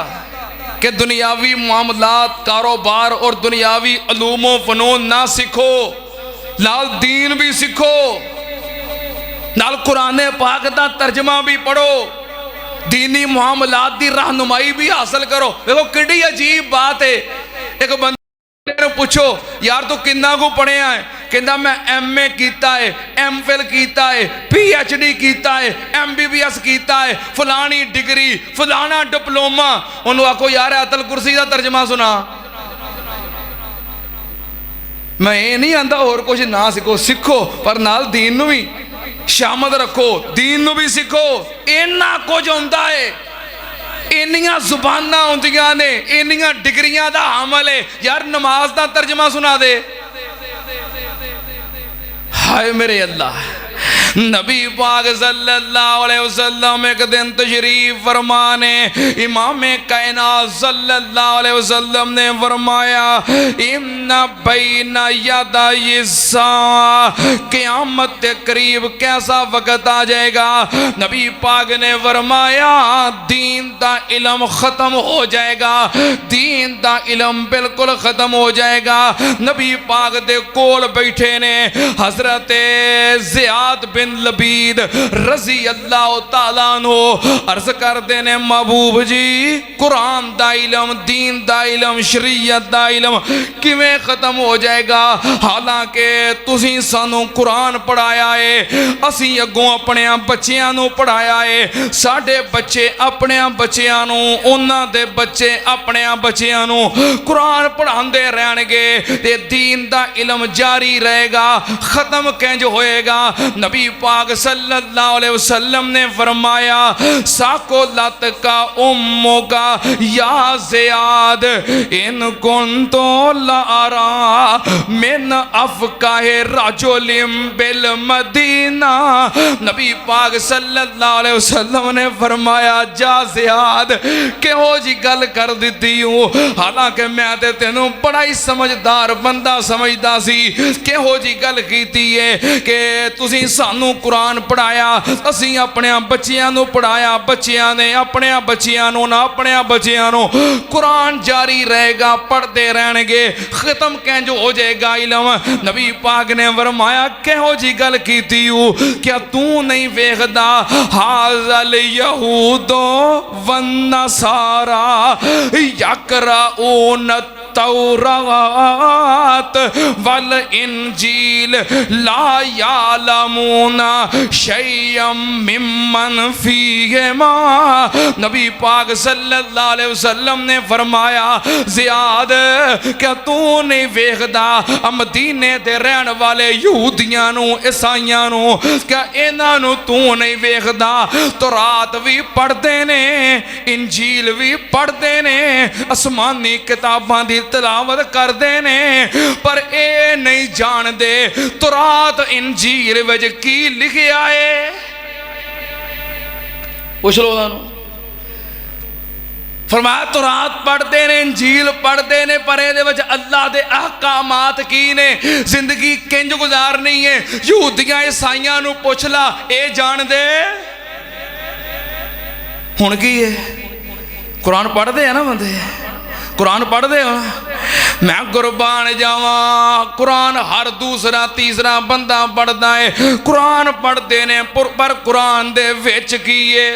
कि दुनियावी मामलात, कारोबार और दुनियावी अलूमो फनून ना सीखो, नाल दीन भी सीखो, नाल कुरान पाक दा तर्जमा भी पढ़ो, दीनी मुआमलात की रहनुमाई भी हासिल करो। देखो कितनी अजीब बात है, एक बंदे ने पूछो यार तू किन्ना को पढ़िया है, कहता मैं MA किया है, MPhil किया है, PhD किया है, MBBS किया है, फलानी डिग्री फलाना डिप्लोमा। उन्होंने आखो यार आयतल कुर्सी का तर्जमा सुना। मैं ये नहीं आंदा होर कुछ ना सीखो, सीखो पर नाल दीन नूं भी शामल रखो, दीन नूं भी सीखो। इन्ना कुछ होंदा है, इन्नियां जुबाना होंदियां ने, इन्नियां डिग्रियां दा अमल है। यार नमाज दा तर्जमा सुना दे। हाय मेरे अल्लाह, नबी पाक सल्लल्लाहु अलैहि वसल्लम एक दिन तशरीफ फरमाने, इमाम कायनात सल्लल्लाहु अलैहि वसल्लम ने फरमाया इन्ना बैना यदाई सा, क़यामत के करीब कैसा वक्त आ जाएगा। नबी पाक ने फरमाया दीन दा इल्म खत्म हो जाएगा, दीन दा इल्म बिल्कुल खत्म हो जाएगा। नबी पाक दे कोल बैठे ने हजरत ज़ियाद बिन लबीद रजी अल्लाह तआला अन्हु, अर्ज करते ने महबूब जी कुरान दा इल्म, दीन दा इल्म, शरीयत दा इल्म किवें खत्म हो जाएगा। हालांकि तुसीं सानू कुरान पढ़ाया है, असीं अगों अपने बच्चियां नू पढ़ाया है, साडे बच्चे अपने बच्चियां नू, उन्हां दे बच्चे अपने बच्चियां नू कुरान पढ़ांदे रहणगे ते दीन दा इल्म जारी रहेगा, खत्म कैंज होएगा। नबी पाक सल्लल्लाहु अलैहि वसल्लम ने फरमाया साको लत का उम्मो का या ज़ियाद इन कुंतो लारा मिन अफ़काहे रजुलिम बिल मदीना। नबी पाक सल्लल्लाहु अलैहि वसल्लम ने फरमाया जा ज़ियाद किहो जी गल कर दी हूँ, हालांकि मैं ते तेनों बड़ा ही समझदार बंदा समझदा सी। किहो जी गल कीती है कि तुसीं सानू कुरान पढ़ाया, असीं अपने बच्चियां नू पढ़ाया, बच्चियां ने अपने बच्चियां नू ना अपने बच्चियां नू कुरान जारी रहेगा, पढ़ते रहणगे, खत्म कैंज हो जाएगा इल्म। नबी पाक ने फरमाया किहो जी गल कीती हूँ, क्या तू नहीं वेखदा हाज़ल यहूदो वन नसारा यक़रऊन तौरात वल इंजील ला यालमूना शय्यम मिम्मन फीहिमा। नबी पाक सल्लल्लाहु अलैहि वसल्लम ने फरमाया ज़ियाद क्या तू नहीं वेखदा मदीने दे रहन वाले यहूदियां नू ईसाइयां नू, क्या इन्हां नू तू नहीं वेखदा तौरात भी पढ़ते ने, इंजील भी पढ़ते ने, आसमानी किताबां दी तिलावत करते ने, पर ये नहीं जानते तौरात इंजील विच की लिखिया है। पुछ लो उन्होंने। फरमाया तौरात पढ़ते ने, इंजील पढ़ते ने, पर ये अल्लाह दे अहकामात की ने, जिंदगी किंज गुजारनी है। यहूदियां ईसाइयां नू पुछ ला ये जान दे। हुण की है कुरान पढ़ते हैं ना बंदे, कुरान पढ़ते हो। मैं कुर्बान जावा कुरान हर दूसरा तीसरा बंदा पढ़ता है, कुरान पढ़ते ने पर कुरान दे विच की है,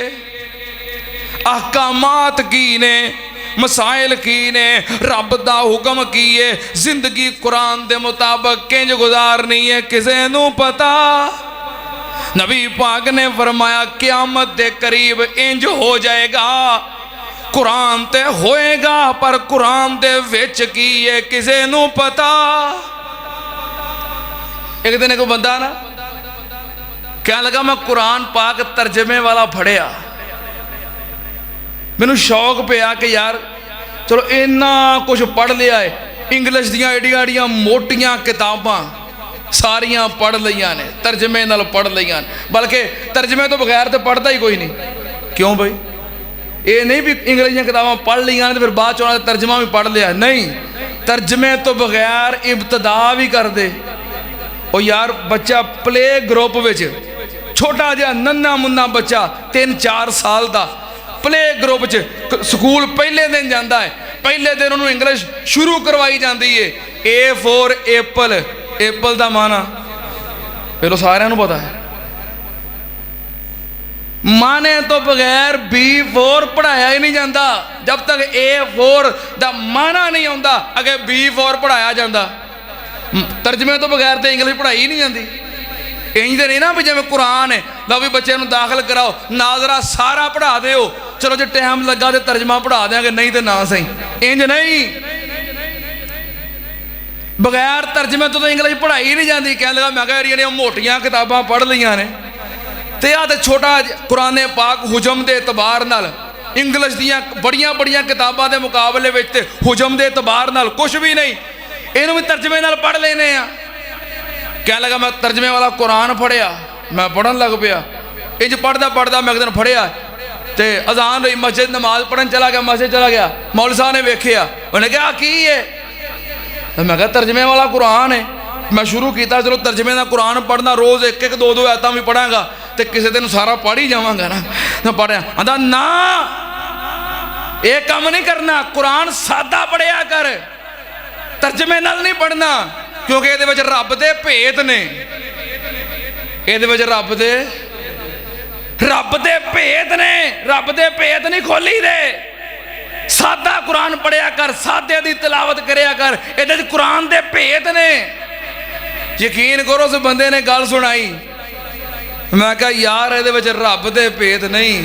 अहकामात की ने, मसाइल की ने, रब दा हुक्म की है, जिंदगी कुरान दे मुताबिक किंज गुजारनी है किसे नू पता। नबी पाक ने फरमाया क़यामत दे करीब इंज हो जाएगा, कुरान ते होएगा पर कुरान दे विच की है किसे नू पता। एक दिन एक बंदा ना क्या लगा मैं कुरान पाक तर्जमे वाला पढ़िया, मैनू शौक पिया कि यार चलो इन्ना कुछ पढ़ लिया है, इंग्लिश दियां एडियां एडियां मोटियां किताबां सारियां पढ़ लिया ने, तर्जमे नाल पढ़ लिया ने, बल्कि तर्जमे तो बगैर तो पढ़ता ही कोई नहीं। क्यों भाई ये नहीं भी इंग्लिश दी किताबां पढ़ लिया तो फिर बाद चो तर्जमा भी पढ़ लिया, नहीं, तर्जमे तो बगैर इब्तदा भी कर दे। और यार बच्चा प्ले ग्रुप विच छोटा जिहा नन्ना मुन्ना बच्चा 3-4 साल का प्ले ग्रुप च स्कूल पहले दिन जाता है, पहले दिन उन्होंने इंग्लिश शुरू करवाई जाती है। ए फॉर एप्पल, एप्पल का माना पहले सारिਆਂ ਨੂੰ पता है, माने तो बगैर B4 पढ़ाया ही नहीं जाता। जब तक A4 का माना नहीं आता अगे B4 पढ़ाया जाता। तर्जमे तो बगैर तो इंग्लिश पढ़ाई ही नहीं जाती। इंज तो नहीं ना भी जिवें कुरान है लो भी बच्चे दाखिल कराओ नाजरा सारा पढ़ा दो, चलो जो टाइम लगा तो तर्जमा पढ़ा देंगे, नहीं तो ना सही। इंज नहीं, बगैर तर्जमे तो इंग्लिश पढ़ाई ही नहीं जाती। कह लगा मैं कहा मोटियां किताबां पढ़ लिया ने ते आ ते छोटा कुरान पाक हुजम के एतबार नाल इंग्लिश दियां बड़ियां बड़ियां किताबां के मुकाबले विच ते हुजम के एतबार नाल कुछ भी नहीं, इनू भी तर्जमे नाल पढ़ लेने आ। कह लगा मैं तर्जमे वाला कुरान पढ़िया, मैं पढ़न लग पिया। इंज पढ़दा पढ़दा मैं एक दिन फड़िया तो अजान रही, मस्जिद नमाज पढ़न चला गया, मस्जिद चला गया। मौलवी साहब ने वेखिया, उन्हें कहा की है, मैं कहा तर्जमे वाला कुरान है। मैं शुरू किया चलो तर्जमे का कुरान पढ़ना, रोज़ एक एक दो दो आयतां भी पढ़ांगा तो किसी दिन सारा पढ़ ही जावांगा ना। मैं पढ़िया आंदा ना ये काम नहीं करना, कुरान सादा पढ़िया कर, तर्जमे नाल नहीं पढ़ना, क्योंकि ये रब दे भेद ने, ये रब दे भेद ने, रब दे भेद नहीं खोली दे। सादा कुरान पढ़िया कर, सादे दी तिलावत करिया कर, ये कुरान दे भेद ने। यकीन करो उस बंदे ने गल सुनाई, मैं कहा यार ये रब दे भेद नहीं,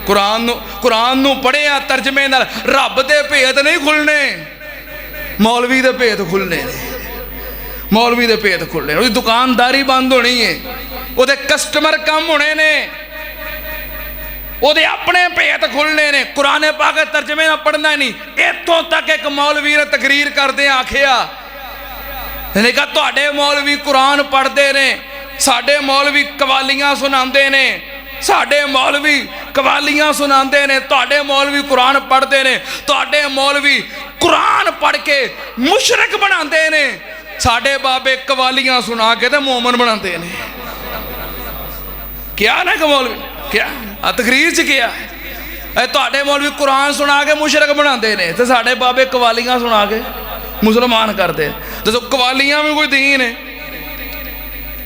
कुरान नू पढ़िया तर्जमे नाल रब दे भेद नहीं खुलने, मौलवी दे भेद खुलने ने, मौलवी दे भेद खुलने। उसकी दुकानदारी बंद होनी है, उहदे कस्टमर कम होने ने, उहदे अपने भेद खुलने ने। कुरान पाक तर्जमे ना पढ़ना नहीं। इतों तक एक मौलवी ने तकरीर करदे आखिया, ने कहा तुहाडे मौलवी कुरान पढ़ते ने, साडे मौलवी कवालियां सुनाते ने, साडे मौलवी कवालियां सुनाते ने, तुहाडे मौलवी कुरान पढ़ते ने, तुहाडे मौलवी कुरान पढ़ के मुशरक बनाते ने, साडे बाबे कवालियां सुना के तो मोमन बनाते ने। क्या ना मौलवी क्या तकरीर च क्या है, तुहाडे मौलवी कुरान सुना के मुशरक बनाते ने तो साडे बाबे कवालियां सुना के मुसलमान करते। दसो कवालियां भी कोई दीन है?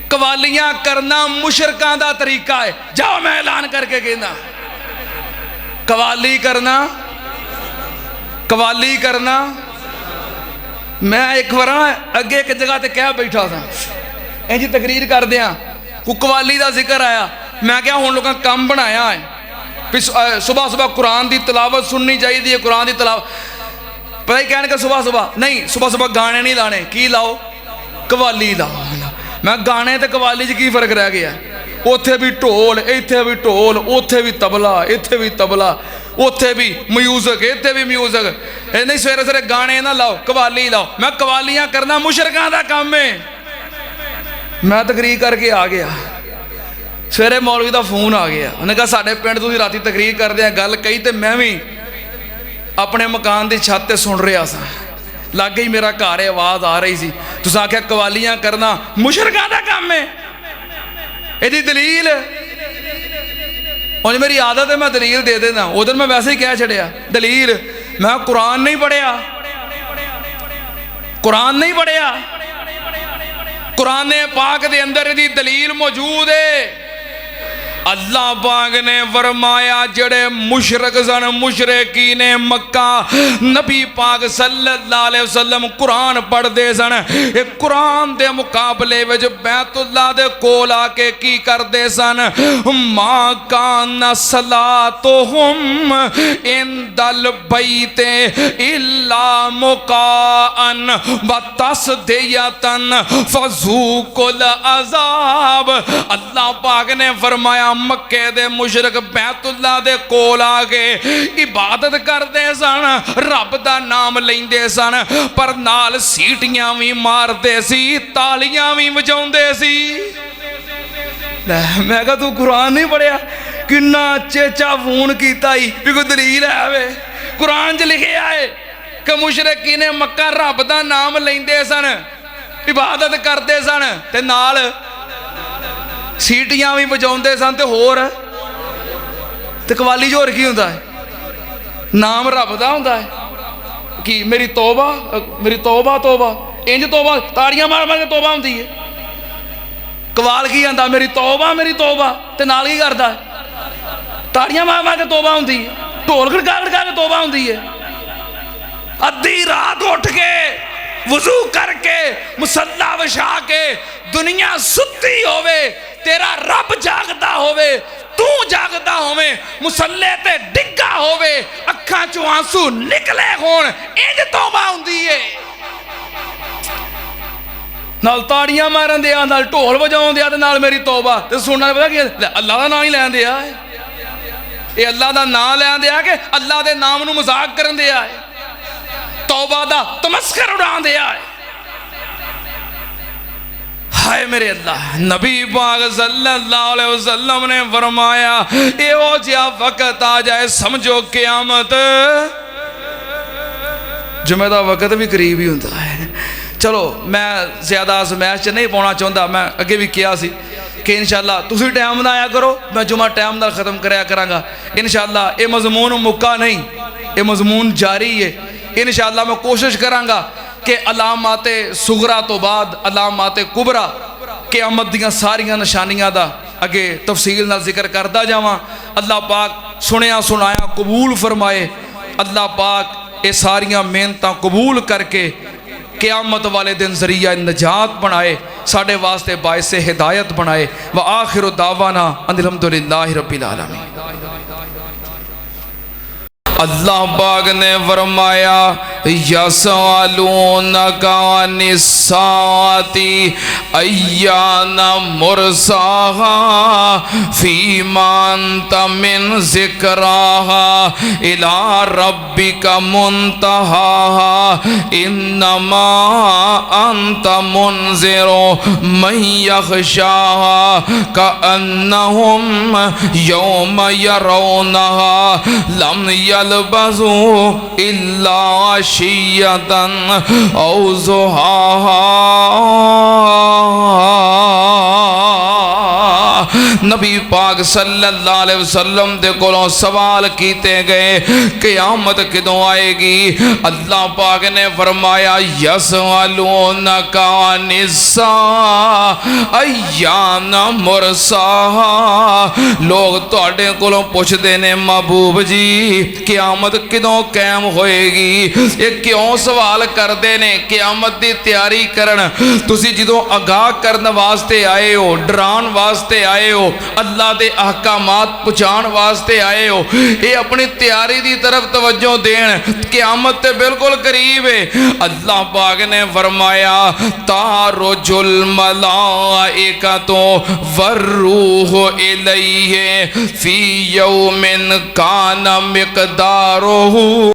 कवालियां करना मुशरकां दा तरीका है। जाओ मैं ऐलान करके कहना, कवाली करना, कवाली करना। मैं एक बार अगे एक जगह ते कह बैठा था, इंज तकरीर कर दिया, कोई कवाली का जिक्र आया, मैं क्या हुण लोगों काम बनाया है भी सुबह सुबह कुरान की तिलावत सुननी चाहिए, कुरान की तिलावत पता ही कहने का सुबह सुबह नहीं, सुबह सुबह गाने नहीं लाने, की लाओ कवाली लाओ। मैं गाने तो कवाली च की फर्क रह गया, उत्थे भी ढोल, इत्थे भी ढोल, उत्थे भी तबला, इत्थे भी तबला, उत्थे भी म्यूजिक, इत्थे भी म्यूजिक। नहीं सवेरे सवेरे गाने ना लाओ, कवाली लाओ। मैं कवालियां करना मुशरकां दा काम है। मैं तकरीर करके आ गया, सवेरे मौलवी का फोन आ गया, उन्हें कहा साढ़े पिंड तुसीं राती तकरीर करदे गल कही तो मैं भी अपने मकान की छत से सुन रहा सा, लागे ही मेरा घर है, आवाज़ आ रही सी, तुसीं आख्या कवालियां करना मुशरकां दा काम है। यदि दलील उन्हें मेरी आदत है, मैं दलील दे देना। उधर मैं वैसे ही कह छड़िया दलील, मैं कुरान नहीं पढ़िया, कुरान नहीं पढ़िया, कुरान पाक दे अंदर यदि दलील मौजूद है। अल्लाह पाक ने फरमाया जड़े मुशरक सन, मुशरकी ने मक्का, नबी पाक सल्लल्लाहु अलैहि वसल्लम कुरान पढ़ते सन, एक कुरान के मुकाबले में बैतुल्लाह दे कोल आके की करते सन, मां कान सलातुहुम इंदल बैते इल्ला मुकाअन व तस्दियतन फज़ूकुल अज़ाब। अल्लाह पाक ने फरमाया मक्के दे मुशरक बैतुल्लाह दे कोल आ के इबादत करते सन, रब दा नाम लेंदे सन, पर नाल सीटियां भी मारते सी, तालियां भी वजाउंदे सी। मैं कहा तू कुरान नहीं पढ़िया, किन्ना चेचा फोन कीता ही भी कोई दलील है वे? कुरान च लिखिया है कि मुशरकी ने मक्का रब दा नाम लेंदे सन, इबादत करते सन ते नाल सीटियां भी बजाते सन, तो होर तो कवाली च होर की होंदा है? नाम रब दा होंदा है कि मेरी तौबा, मेरी तौबा, तौबा इंज तौबा ताड़ियां मार मार के तौबा होंदी है। कवाल की आंदा मेरी तौबा, मेरी तौबा, ते नाल की करदा है? ताड़ियां मार मार के तौबा होंदी है, ढोल खड़का खड़का के तौबा होंदी है। अद्धी रात उठ के वजू करके मुसल्ला विछा के दुनिया सुती होवे, तेरा रब जागदा होवे, तू जागदा होवे, मुसल्ले ते डिग्गा होवे, अखां चों आंसू निकले होण, इंज तौबा हुंदी है। नाल ताड़ियां मारन दिया, नाल ढोल वजाउण दिया, ते नाल मेरी तौबा। ते सुनना पता कि अल्लाह दा नाम ही लैन दिया है, ये अल्लाह दा नाम लैन दिया कि अल्लाह दे नाम नूं मजाक करन दिया है, तौबा दा तमस्कर उड़ान दिया है। हाय मेरे अल्लाह, नबी पाक सल्लल्लाहु अलैहि वसल्लम ने फरमाया एहो जिहा वक्त आ जाए समझो क़यामत, जुमे दा वक्त भी करीब ही हुंदा है। चलो मैं ज़्यादा समैश च नहीं पाना चाहता, मैं अगे भी कहा सी कि इंशाअल्लाह तुसीं टाइम ना आया करो, मैं जुमा टाइम नाल ख़त्म कराया करांगा इंशाअल्लाह। ये मजमून मुक्का नहीं, ये मजमून जारी है। इंशाअल्लाह मैं कोशिश करांगा कि अलामाते सुगरा तो बाद अलामाते कुबरा क़यामत दियां सारियां निशानियां दा अगे तफसील नाल जिक्र करदा जावां। अल्लाह पाक सुनिया सुनाया कबूल फरमाए, अल्लाह पाक ये सारियां मेहनतां कबूल करके क़यामत वाले दिन जरिया नजात बनाए, साढ़े वास्ते बायस हिदायत बनाए। व आखिर दावाना अल्हम्दुलिल्लाहि रब्बिल आलमीन। अल्लाह पाक ने फरमाया यसअलूनका अनिस्साअति अय्याना मुरसाहा फीमा अंता मिन ज़िक्राहा इला रब्बिका मुंतहाहा इन्नमा अंता मुनज़िरु मन यख़शाहा कअन्नहुम यौम यरौनहा लम यल्बसू इल्ला अशियतन औ ज़ुहाहा। नबी पाक सल्लल्लाहु अलैहि वसल्लम दे कोलों सवाल कीते गए क़यामत किदों आएगी? अल्लाह पाक ने फरमाया यसअलूनका अनिस्सा अय्याना मुरसाहा। लोग तुहाडे कोलों पुछदे ने महबूब जी क़यामत किदों कायम होएगी? ये क्यों सवाल करते ने? क़यामत की तैयारी करन तुसी जदों आगाह करन वास्ते आए हो, डरान वास्ते आए हो, अल्लाह के अहकामात पहुँचाने वास्ते आए हो, ये अपनी तैयारी की तरफ तवज्जो देन। क़यामत ते बिल्कुल करीब है। अल्लाह पाक ने फरमाया तारुजुल मलाइकतु वर्रूहु इलैहि फी यौमिन कान मिक़दारुहु